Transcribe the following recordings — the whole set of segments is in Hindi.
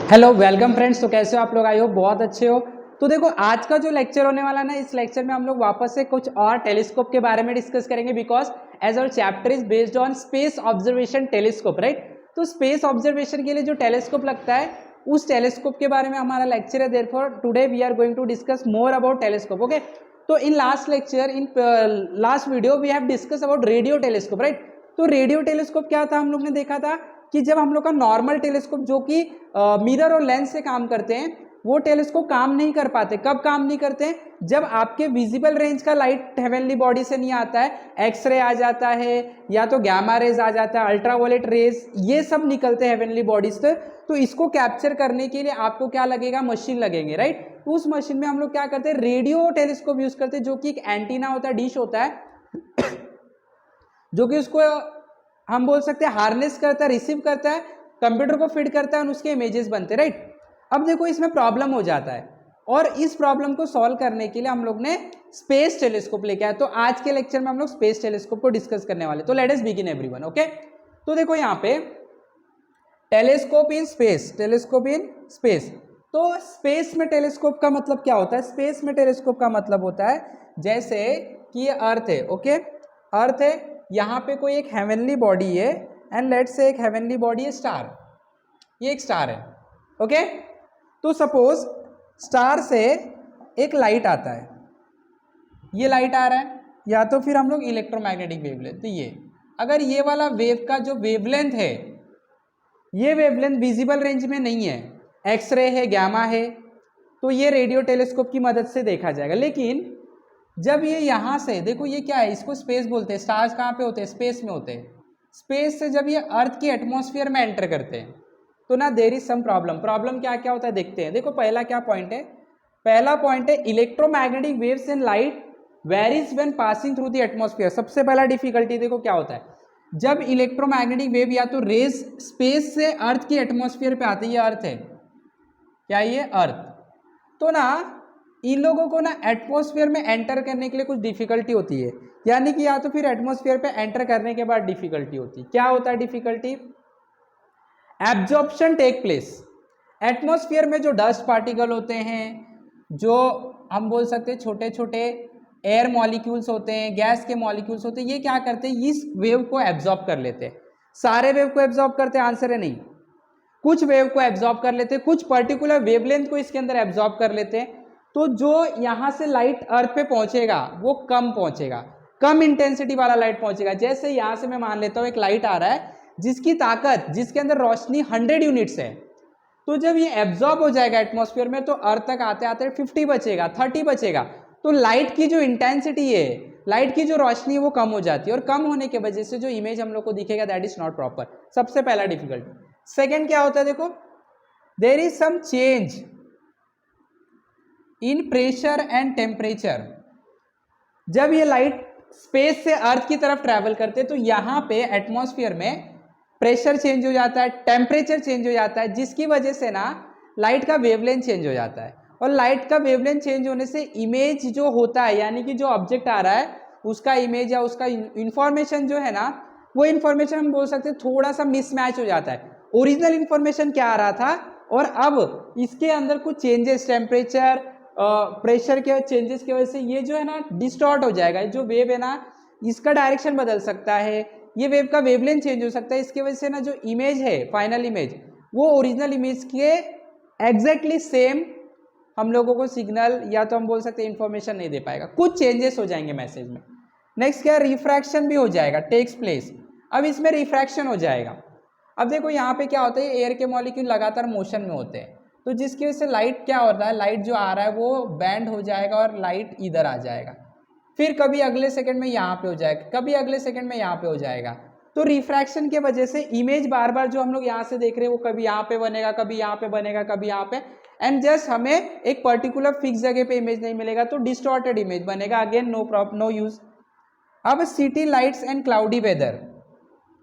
Hello welcome friends. तो कैसे हो आप लोग? आई होप बहुत अच्छे हो। तो देखो आज का जो लेक्चर होने वाला ना, इस लेक्चर में हम लोग वापस से कुछ और टेलीस्कोप के बारे में डिस्कस करेंगे, because as our chapter is based on space observation telescope, right. तो स्पेस ऑब्जर्वेशन के लिए जो टेलीस्कोप लगता है उस टेलीस्कोप के बारे में हमारा लेक्चर है। Therefore today we are going to discuss more about telescope. Okay, तो in last lecture, in last video we have discuss about radio telescope, right. तो रेडियो टेलीस्कोप क्या था, हम लोग ने देखा था कि जब हम लोग का नॉर्मल टेलीस्कोप जो कि मिरर और लेंस से काम करते हैं, वो टेलीस्कोप काम नहीं कर पाते। कब काम नहीं करते? जब आपके विजिबल रेंज का लाइट हेवनली बॉडी से नहीं आता है, एक्सरे आ जाता है या तो गामा रेज आ जाता है, अल्ट्रावायलेट रेज, ये सब निकलते हैं हेवनली बॉडी से। तो इसको कैप्चर करने के लिए आपको क्या लगेगा? मशीन लगेंगे, राइट। तो उस मशीन में हम लोग क्या करते हैं? रेडियो टेलीस्कोप यूज करते हैं, जो कि एक एंटीना होता है, डिश होता है जो कि उसको हम बोल सकते हैं हार्नेस करता है, रिसीव करता है, कंप्यूटर को फीड करता है और उसके इमेजेस बनते हैं, राइट। अब देखो इसमें प्रॉब्लम हो जाता है और इस प्रॉब्लम को सॉल्व करने के लिए हम लोग ने स्पेस टेलीस्कोप लेके आया। तो आज के लेक्चर में हम लोग स्पेस टेलीस्कोप को डिस्कस करने वाले। तो let us begin everyone. Okay, तो देखो यहाँ पे telescope in space, telescope in space. तो स्पेस में टेलीस्कोप का मतलब क्या होता है? स्पेस में टेलीस्कोप का मतलब होता है जैसे कि ये अर्थ है, ओके, अर्थ है, यहाँ पे कोई एक हेवनली बॉडी है एंड लेट्स से एक हेवनली बॉडी है स्टार, ये एक स्टार है, ओके। तो सपोज स्टार से एक लाइट आता है, ये लाइट आ रहा है, या तो फिर हम लोग इलेक्ट्रोमैग्नेटिक वेव लेते। तो ये अगर ये वाला वेव का जो वेवलेंथ है, ये वेवलेंथ विजिबल रेंज में नहीं है, एक्सरे है, गामा है, तो ये रेडियो टेलीस्कोप की मदद से देखा जाएगा। लेकिन जब ये यहाँ से देखो, ये क्या है, इसको स्पेस बोलते हैं। स्टार्स कहाँ पे होते हैं? स्पेस में होते हैं। स्पेस से जब ये अर्थ की एटमॉस्फेयर में एंटर करते हैं तो ना there is some problem. Problem क्या क्या होता है देखते हैं। देखो पहला क्या पॉइंट है? पहला पॉइंट है electromagnetic waves in light varies when passing through the atmosphere. सबसे पहला डिफिकल्टी देखो क्या होता है, जब इलेक्ट्रोमैग्नेटिक वेव या तो रेज स्पेस से अर्थ की एटमॉस्फेयर पे आती है, ये अर्थ है, क्या ये अर्थ, तो ना इन लोगों को ना एटमॉस्फेयर में एंटर करने के लिए कुछ डिफिकल्टी होती है। यानी कि या तो फिर एटमॉस्फेयर पे एंटर करने के बाद डिफिकल्टी होती है। क्या होता है difficulty? Absorption take place. Atmosphere में जो डस्ट पार्टिकल होते हैं, जो हम बोल सकते हैं छोटे छोटे एयर मॉलिक्यूल्स होते हैं, गैस के मॉलिक्यूल्स होते हैं, ये क्या करते हैं? इस वेव को एब्जॉर्ब कर लेते हैं। सारे वेव को एब्जॉर्ब करते हैं? आंसर है नहीं। कुछ वेव को एब्जॉर्ब कर लेते हैं, कुछ पर्टिकुलर वेवलेंथ को इसके अंदर एब्जॉर्ब कर लेते हैं। तो जो यहाँ से लाइट अर्थ पे पहुंचेगा वो कम पहुंचेगा, कम इंटेंसिटी वाला लाइट पहुंचेगा। जैसे यहाँ से मैं मान लेता हूँ एक लाइट आ रहा है जिसकी ताकत, जिसके अंदर रोशनी 100 यूनिट्स है, तो जब ये एब्जॉर्ब हो जाएगा एटमॉस्फेयर में तो अर्थ तक आते आते 50 बचेगा, 30 बचेगा। तो लाइट की जो इंटेंसिटी है, लाइट की जो रोशनी है वो कम हो जाती है, और कम होने की वजह से जो इमेज हम लोग को दिखेगा दैट इज नॉट प्रॉपर। सबसे पहला डिफिकल्टी। सेकेंड क्या होता है देखो, there is some change in pressure and temperature. जब ये लाइट स्पेस से अर्थ की तरफ ट्रैवल करते हैं तो यहाँ पे एटमॉस्फेयर में प्रेशर चेंज हो जाता है, टेम्परेचर चेंज हो जाता है, जिसकी वजह से ना लाइट का वेवलेंथ चेंज हो जाता है। और लाइट का वेवलेंथ चेंज होने से इमेज जो होता है, यानी कि जो ऑब्जेक्ट आ रहा है उसका इमेज या उसका इंफॉर्मेशन जो है ना, वो इंफॉर्मेशन हम बोल सकते हैं थोड़ा सा मिसमैच हो जाता है। ओरिजिनल इंफॉर्मेशन क्या आ रहा था और अब इसके अंदर कुछ चेंजेस, टेम्परेचर, प्रेशर के चेंजेस की वजह से ये जो है ना डिस्टॉर्ट हो जाएगा। जो वेव है ना इसका डायरेक्शन बदल सकता है, ये वेव का वेवलेंथ चेंज हो सकता है। इसकी वजह से ना जो इमेज है, फाइनल इमेज, वो ओरिजिनल इमेज के एग्जैक्टली सेम हम लोगों को सिग्नल या तो हम बोल सकते हैं इंफॉर्मेशन नहीं दे पाएगा, कुछ चेंजेस हो जाएंगे मैसेज में। नेक्स्ट क्या? रिफ्रैक्शन भी हो जाएगा, टेक्स प्लेस। अब इसमें रिफ्रैक्शन हो जाएगा। अब देखो यहाँ पे क्या होता है, एयर के मॉलिक्यूल लगातार मोशन में होते हैं, तो जिसकी वजह से लाइट क्या होता है, लाइट जो आ रहा है वो बैंड हो जाएगा और लाइट इधर आ जाएगा, फिर कभी अगले सेकंड में यहाँ पे हो जाएगा, कभी अगले सेकंड में यहाँ पे हो जाएगा। तो रिफ्रैक्शन के वजह से इमेज बार बार जो हम लोग यहाँ से देख रहे हैं वो कभी यहाँ पे बनेगा, कभी यहाँ पे बनेगा, कभी यहाँ पे, एंड जस्ट हमें एक पर्टिकुलर फिक्स जगह पे इमेज नहीं मिलेगा, तो डिस्टॉर्टेड इमेज बनेगा। अगेन नो यूज। अब city lights and cloudy weather.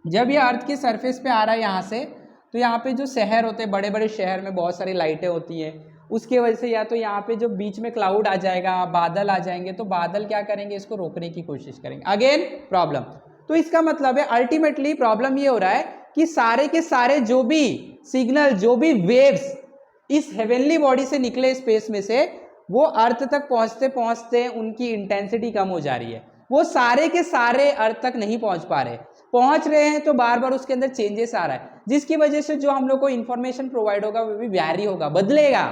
जब ये अर्थ की सरफेस पे आ रहा है यहाँ से, तो यहाँ पे जो शहर होते हैं, बड़े बड़े शहर में बहुत सारी लाइटें होती हैं, उसके वजह से या तो यहाँ पे जो बीच में क्लाउड आ जाएगा, बादल आ जाएंगे, तो बादल क्या करेंगे, इसको रोकने की कोशिश करेंगे। Again problem. तो इसका मतलब है अल्टीमेटली प्रॉब्लम ये हो रहा है कि सारे के सारे जो भी सिग्नल, जो भी वेव्स इस हेवनली बॉडी से निकले स्पेस में से वो अर्थ तक पहुंचते पहुंचते उनकी इंटेंसिटी कम हो जा रही है, वो सारे के सारे अर्थ तक नहीं पहुंच पा रहे, पहुंच रहे हैं तो बार बार उसके अंदर चेंजेस आ रहा है, जिसकी वजह से जो हम लोग को इंफॉर्मेशन प्रोवाइड होगा वो भी वैरी होगा, बदलेगा,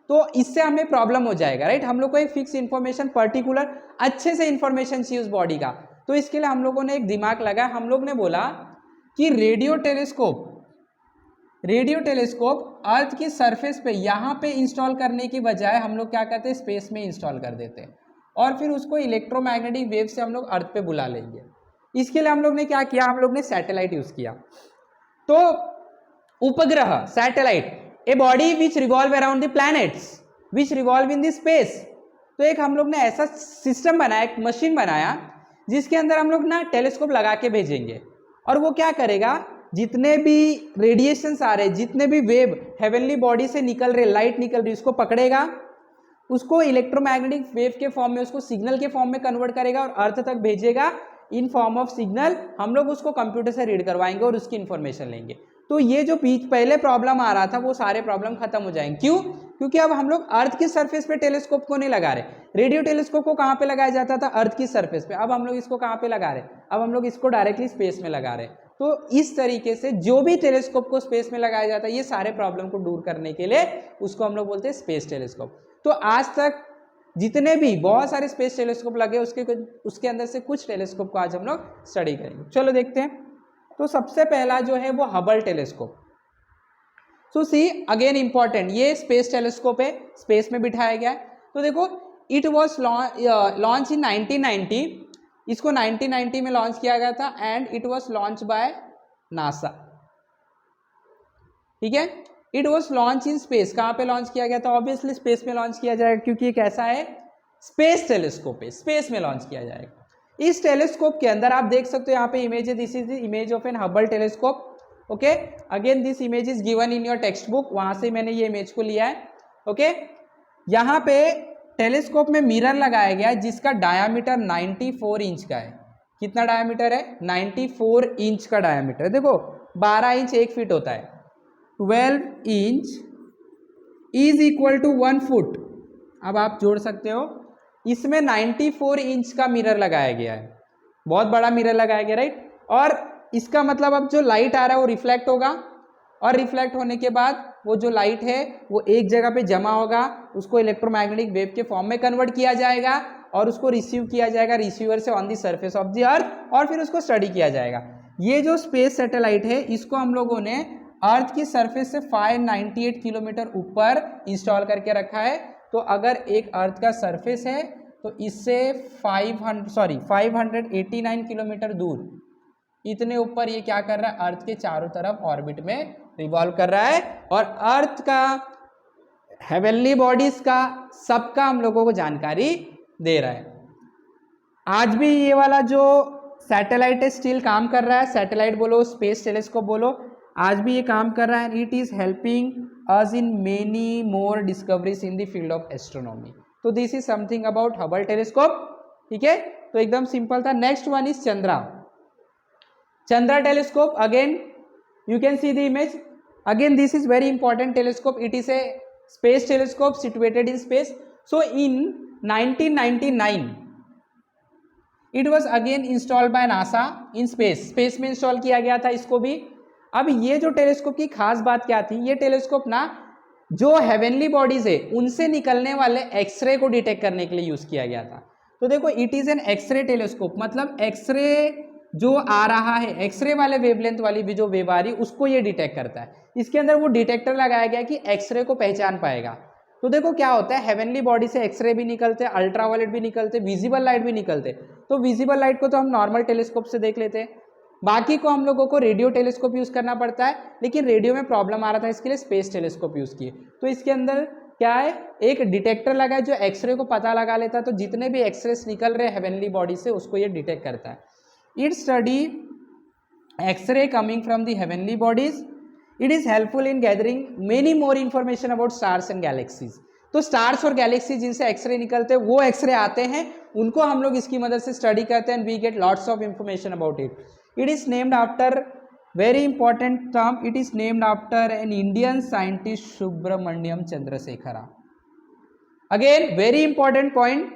तो इससे हमें प्रॉब्लम हो जाएगा, राइट। हम लोग को एक फिक्स इंफॉर्मेशन, पर्टिकुलर अच्छे से इंफॉर्मेशन चाहिए उस बॉडी का, तो इसके लिए हम लोगों ने एक दिमाग लगाया, हम लोग ने बोला कि रेडियो टेलीस्कोप अर्थ की सरफेस पे यहाँ पे इंस्टॉल करने की बजाय हम लोग क्या करते हैं, स्पेस में इंस्टॉल कर देते हैं, और फिर उसको इलेक्ट्रोमैग्नेटिक वेव से हम लोग अर्थ पे बुला लेंगे। इसके लिए हम लोग ने क्या किया, हम लोग ने सैटेलाइट यूज किया। तो उपग्रह, satellite, a body which revolve around the planets which revolve in the space. तो एक हम लोग ने ऐसा सिस्टम बनाया, एक मशीन बनाया, जिसके अंदर हम लोग ना टेलीस्कोप लगा के भेजेंगे, और वो क्या करेगा, जितने भी रेडिएशंस आ रहे, जितने भी वेव हेवनली बॉडी से निकल रहे, लाइट निकल रही, उसको पकड़ेगा, उसको इलेक्ट्रोमैग्नेटिक वेव के फॉर्म में, उसको सिग्नल के फॉर्म में कन्वर्ट करेगा और अर्थ तक भेजेगा इन फॉर्म ऑफ सिग्नल। हम लोग उसको कंप्यूटर से रीड करवाएंगे और उसकी इंफॉर्मेशन लेंगे। तो ये जो पहले प्रॉब्लम आ रहा था वो सारे प्रॉब्लम खत्म हो जाएंगे। क्यों? क्योंकि अब हम लोग अर्थ की सरफेस पे टेलीस्कोप को नहीं लगा रहे। रेडियो टेलीस्कोप को कहाँ पे लगाया जाता था, अर्थ की सरफेस पे। अब हम लोग इसको कहाँ पे लगा रहे, अब हम लोग इसको डायरेक्टली स्पेस में लगा रहे। तो इस तरीके से जो भी टेलीस्कोप को स्पेस में लगाया जाता है, ये सारे प्रॉब्लम को दूर करने के लिए उसको हम लोग बोलते हैं स्पेस टेलीस्कोप। तो आज तक जितने भी बहुत सारे स्पेस टेलीस्कोप लगे, उसके अंदर से कुछ टेलीस्कोप को आज हम लोग स्टडी करेंगे। चलो देखते हैं। तो सबसे पहला जो है वो हबल टेलीस्कोप। सो सी अगेन इंपॉर्टेंट, ये स्पेस टेलीस्कोप है, स्पेस में बिठाया गया है। तो देखो, इट वॉज लॉन्च इन 1990, इसको 1990 में लॉन्च किया गया था, and it was launch by NASA. ठीक है, it was launch in space. कहाँ पे लॉन्च किया गया था? ऑब्वियसली स्पेस में लॉन्च किया जाएगा, क्योंकि एक ऐसा है स्पेस टेलीस्कोप है, स्पेस में लॉन्च किया जाएगा। इस टेलीस्कोप के अंदर आप देख सकते हो, यहाँ पे इमेज है, this is the image of an Hubble telescope. Okay, again this image is given in your text book, वहां से मैंने ये इमेज को लिया है। ओके, यहाँ पे टेलीस्कोप में मिरर लगाया गया है, जिसका डायामीटर 94 इंच का है। कितना डायामीटर है? 94 इंच का डायामीटर। देखो, 12 इंच 1 फीट होता है, 12 inch is equal to 1 foot. अब आप जोड़ सकते हो, इसमें 94 इंच का मिरर लगाया गया है, बहुत बड़ा मिरर लगाया गया, राइट। और इसका मतलब अब जो लाइट आ रहा है वो रिफ्लेक्ट होगा, और रिफ्लेक्ट होने के बाद वो जो लाइट है वो एक जगह पे जमा होगा, उसको इलेक्ट्रोमैग्नेटिक वेव के फॉर्म में कन्वर्ट किया जाएगा, और उसको रिसीव किया जाएगा रिसीवर से on the surface of the earth, और फिर उसको स्टडी किया जाएगा। ये जो स्पेस सैटेलाइट है, इसको हम लोगों ने अर्थ की सरफेस से 598 किलोमीटर ऊपर इंस्टॉल करके रखा है। तो अगर एक अर्थ का सरफेस है तो इससे 589 किलोमीटर दूर, इतने ऊपर ये क्या कर रहा है, अर्थ के चारों तरफ ऑर्बिट में रिवॉल्व कर रहा है, और अर्थ का, हेवनली बॉडीज का, सबका हम लोगों को जानकारी दे रहा है। आज भी ये वाला जो सैटेलाइट है स्टिल काम कर रहा है, सैटेलाइट बोलो, स्पेस टेलीस्कोप बोलो, आज भी ये काम कर रहा है। It is helping us in many more discoveries in the field of astronomy. तो this is something about Hubble telescope. ठीक है, तो एकदम सिंपल था। Next one is Chandra telescope. Again you can see the image. Again this is very important telescope. It is a space telescope situated in space. So in 1999 it was again installed by NASA in space. Space में इंस्टॉल किया गया था इसको भी। अब ये जो टेलीस्कोप की खास बात क्या थी, ये टेलीस्कोप ना जो हेवनली बॉडीज है उनसे निकलने वाले एक्सरे को डिटेक्ट करने के लिए यूज किया गया था। तो देखो, it is an X-ray telescope, मतलब एक्सरे जो आ रहा है, एक्सरे वाले वेवलेंथ वाली भी जो वेव आ रही, उसको ये डिटेक्ट करता है। इसके अंदर वो डिटेक्टर लगाया गया कि एक्सरे को पहचान पाएगा। तो देखो क्या होता है, हेवनली बॉडी से एक्सरे भी निकलते, अल्ट्रावायलेट भी निकलते, विजिबल लाइट भी निकलते। तो विजिबल लाइट को तो हम नॉर्मल टेलीस्कोप से देख लेते हैं, बाकी को हम लोगों को रेडियो टेलीस्कोप यूज करना पड़ता है। लेकिन रेडियो में प्रॉब्लम आ रहा था, इसके लिए स्पेस टेलीस्कोप यूज किए। तो इसके अंदर क्या है, एक डिटेक्टर लगा है जो एक्सरे को पता लगा लेता है। तो जितने भी एक्सरेस निकल रहे हेवनली बॉडी से, उसको ये डिटेक्ट करता है। It study X-ray coming from the heavenly bodies. It is helpful in gathering many more information about stars and galaxies. तो स्टार्स और गैलेक्सी जिनसे एक्सरे निकलते हैं, वो एक्सरे आते हैं, उनको हम लोग इसकी मदद से स्टडी करते हैं, and we get lots of information about it. It is named after very important term, it is named after an Indian scientist Subramaniam Chandrasekhara. Again very important point,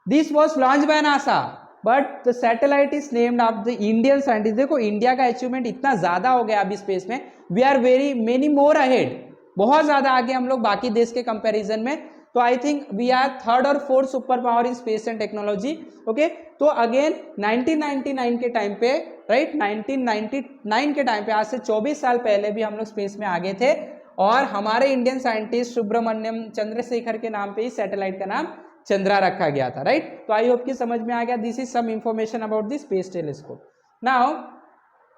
this was launched by NASA but the satellite is named after the Indian scientist. देखो इंडिया का अचीवमेंट इतना ज़्यादा हो गया अभी स्पेस में, we are very many more ahead, बहुत ज़्यादा आगे हम लोग बाकी देश के कंपैरिजन में, तो I think we are third और fourth super power in space and technology. Okay, तो अगेन 1999 के टाइम पे, राइट 1999 के टाइम पे, आज से 24 साल पहले भी हम लोग स्पेस में आगे थे और हमारे इंडियन साइंटिस्ट सुब्रमण्यम चंद्रशेखर के नाम पे ही सैटेलाइट का नाम चंद्रा रखा गया था, राइट। तो आई होप कि समझ में आ गया, this is some information about the space telescope. Now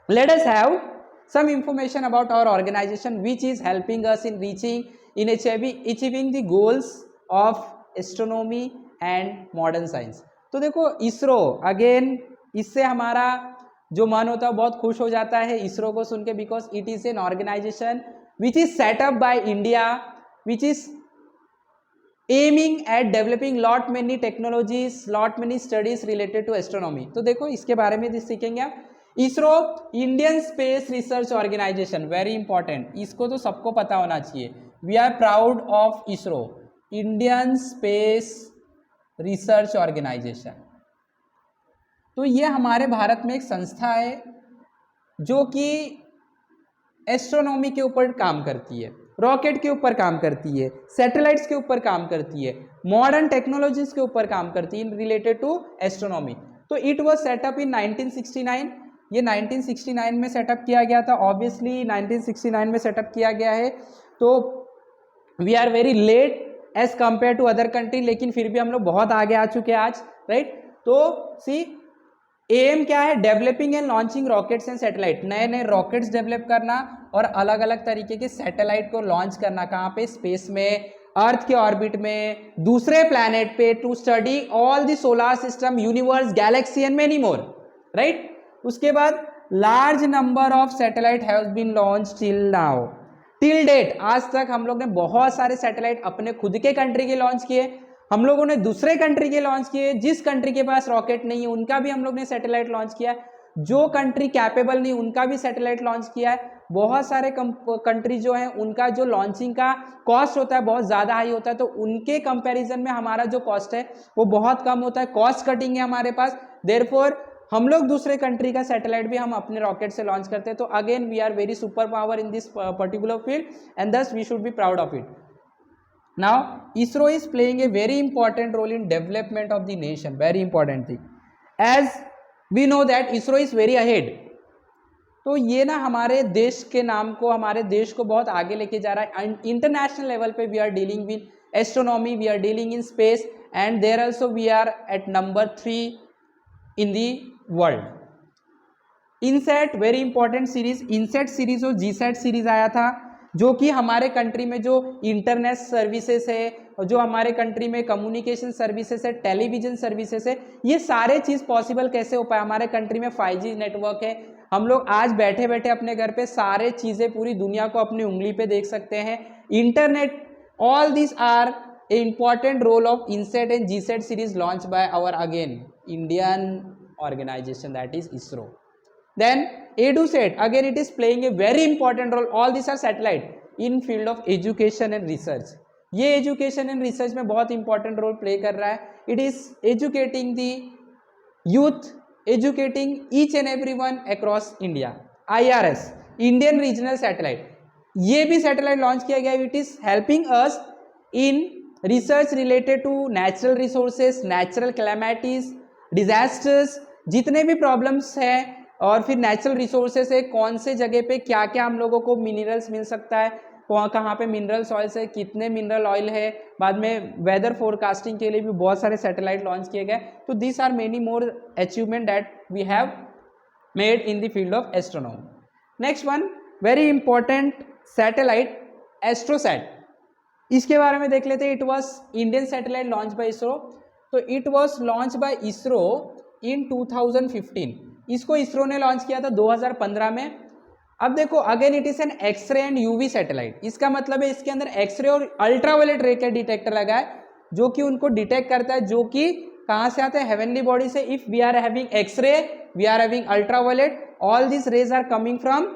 let us have some information about our organization which is helping us in achieving the goals of astronomy and modern science। तो देखो इसरो, अगेन इससे हमारा जो मन होता है बहुत खुश हो जाता है इसरो को सुन के, because it is an organization which is set up by India, which is aiming at developing lot many technologies, lot many studies related to astronomy. तो देखो इसके बारे में सीखेंगे आप। ISRO Indian space research organization, very important, इसको तो सबको पता होना चाहिए। We are proud of ISRO, Indian space research organization. तो ये हमारे भारत में एक संस्था है जो कि एस्ट्रोनॉमी के ऊपर काम करती है, रॉकेट के ऊपर काम करती है, सैटेलाइट्स के ऊपर काम करती है, मॉडर्न टेक्नोलॉजीज के ऊपर काम करती है रिलेटेड टू एस्ट्रोनॉमी। तो इट वाज सेटअप इन 1969, ये 1969 में सेटअप किया गया था। ऑब्वियसली 1969 में सेटअप किया गया है, तो we are very late as compare to other country, लेकिन फिर भी हम लोग बहुत आगे आ चुके हैं आज, राइट। तो सी एम क्या है, developing and launching rockets and satellite, नए नए रॉकेट्स डेवलप करना और अलग अलग तरीके के सैटेलाइट को लॉन्च करना, कहाँ पे, स्पेस में, अर्थ के ऑर्बिट में, दूसरे प्लैनेट पे, to study all the solar system, universe, galaxy and many more, right. उसके बाद large number of satellite have been launch till now, till date, आज तक हम लोग ने बहुत सारे सैटेलाइट अपने खुद के कंट्री के लॉन्च किए, हम लोगों ने दूसरे कंट्री के लॉन्च किए, जिस कंट्री के पास रॉकेट नहीं है उनका भी हम लोग ने सैटेलाइट लॉन्च किया है, जो कंट्री कैपेबल नहीं उनका भी सैटेलाइट लॉन्च किया है। बहुत सारे कंट्री जो है उनका जो लॉन्चिंग का कॉस्ट होता है बहुत ज़्यादा हाई होता है, तो उनके कंपैरिजन में हमारा जो कॉस्ट है वो बहुत कम होता है, कॉस्ट कटिंग है हमारे पास, देयरफॉर हम लोग दूसरे कंट्री का सैटेलाइट भी हम अपने रॉकेट से लॉन्च करते हैं। तो again we are very super power in this particular field and thus we should be proud of it. Now ISRO is playing a very important role in development of the nation, very important thing, as we know that ISRO is very ahead. तो ये ना हमारे देश के नाम को, हमारे देश को बहुत आगे लेके जा रहा है इंटरनेशनल लेवल पे। We are dealing with astronomy, we are dealing in space and there also we are at number 3 in the world. INSAT, very important series, INSAT series और जीसेट सीरीज आया था, जो कि हमारे कंट्री में जो इंटरनेट सर्विसेज है और जो हमारे कंट्री में कम्युनिकेशन सर्विसेज है, टेलीविजन सर्विसेज है, ये सारे चीज़ पॉसिबल कैसे हो पाए। हमारे कंट्री में 5G नेटवर्क है, हम लोग आज बैठे बैठे अपने घर पे सारे चीज़ें पूरी दुनिया को अपनी उंगली पे देख सकते हैं, internet, all this are a important role of INSAT and GSAT series launch by our again Indian organization, that is ISRO. Then EduSat, again it is playing a very important role, all these are satellite in field of education and research। ये education and research में बहुत important role play कर रहा है। It is educating the youth, educating each and everyone across India। IRS, Indian Regional Satellite, ये भी satellite launch किया गया। It is helping us in research related to natural resources, natural calamities, disasters, जितने भी प्रॉब्लम्स हैं, और फिर नेचुरल रिसोर्सेस है, कौन से जगह पे क्या क्या हम लोगों को मिनरल्स मिल सकता है, कहाँ पे मिनरल ऑयल्स है, कितने मिनरल ऑयल है, बाद में वेदर फोरकास्टिंग के लिए भी बहुत सारे सैटेलाइट लॉन्च किए गए। तो this are many more achievement that we have made in the field of astronomy. Next one, very important satellite AstroSat, इसके बारे में देख लेते हैं। It was Indian satellite launch by ISRO. तो it was launch by ISRO in 2015, इसको इसरो ने लॉन्च किया था 2015 में। अब देखो again it is an X-ray and UV satellite, इसका मतलब है इसके अंदर एक्सरे और अल्ट्रावायलेट रे का डिटेक्टर लगा है, जो कि उनको डिटेक्ट करता है, जो कि कहाँ से आते हैं, हेवनली बॉडी से। If we are having X-ray we are having ultraviolet, all this rays are coming from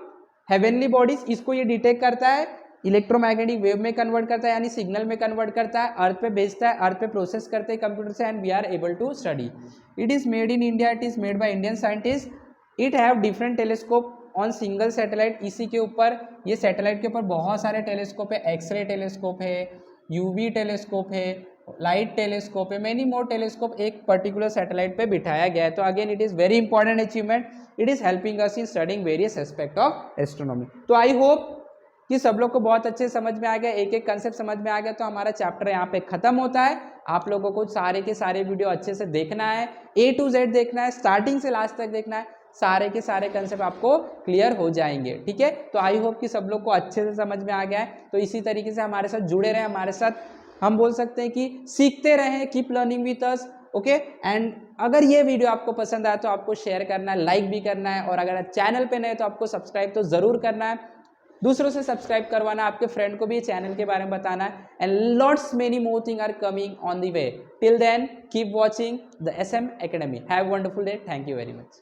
heavenly bodies, इसको ये डिटेक्ट करता है, इलेक्ट्रोमैग्नेटिक वेव में कन्वर्ट करता है यानी सिग्नल में कन्वर्ट करता है, अर्थ पे भेजता है, अर्थ पे प्रोसेस करते हैं कंप्यूटर से, and we are able to study. It is made in India, it is made by Indian scientist, it have different telescope on single satellite. इसी के ऊपर, ये सैटेलाइट के ऊपर बहुत सारे टेलीस्कोप है, एक्सरे टेलीस्कोप है, यूवी टेलीस्कोप है, लाइट टेलीस्कोप है, मेनी मोर टेलीस्कोप एक पर्टिकुलर सैटेलाइट पे बिठाया गया है। तो again it is very important achievement, it is helping us in studying various aspect of astronomy. तो आई होप कि सब लोग को बहुत अच्छे समझ में आ गया, एक एक कंसेप्ट समझ में आ गया। तो हमारा चैप्टर यहाँ पे खत्म होता है। आप लोगों को सारे के सारे वीडियो अच्छे से देखना है, A to Z देखना है, स्टार्टिंग से लास्ट तक देखना है, सारे के सारे कंसेप्ट आपको क्लियर हो जाएंगे, ठीक है। तो आई होप कि सब लोग को अच्छे से समझ में आ गया है। तो इसी तरीके से हमारे साथ जुड़े रहे, हमारे साथ हम बोल सकते हैं कि सीखते रहें, keep learning with us, okay. And अगर ये वीडियो आपको पसंद आया तो आपको शेयर करना है, लाइक भी करना है, और अगर चैनल पे नए तो आपको सब्सक्राइब तो ज़रूर करना है, दूसरों से सब्सक्राइब करवाना, आपके फ्रेंड को भी ये चैनल के बारे में बताना है। And lots many more thing are coming on the way. Till then keep watching the SM Academy। Have wonderful day. Thank you very much.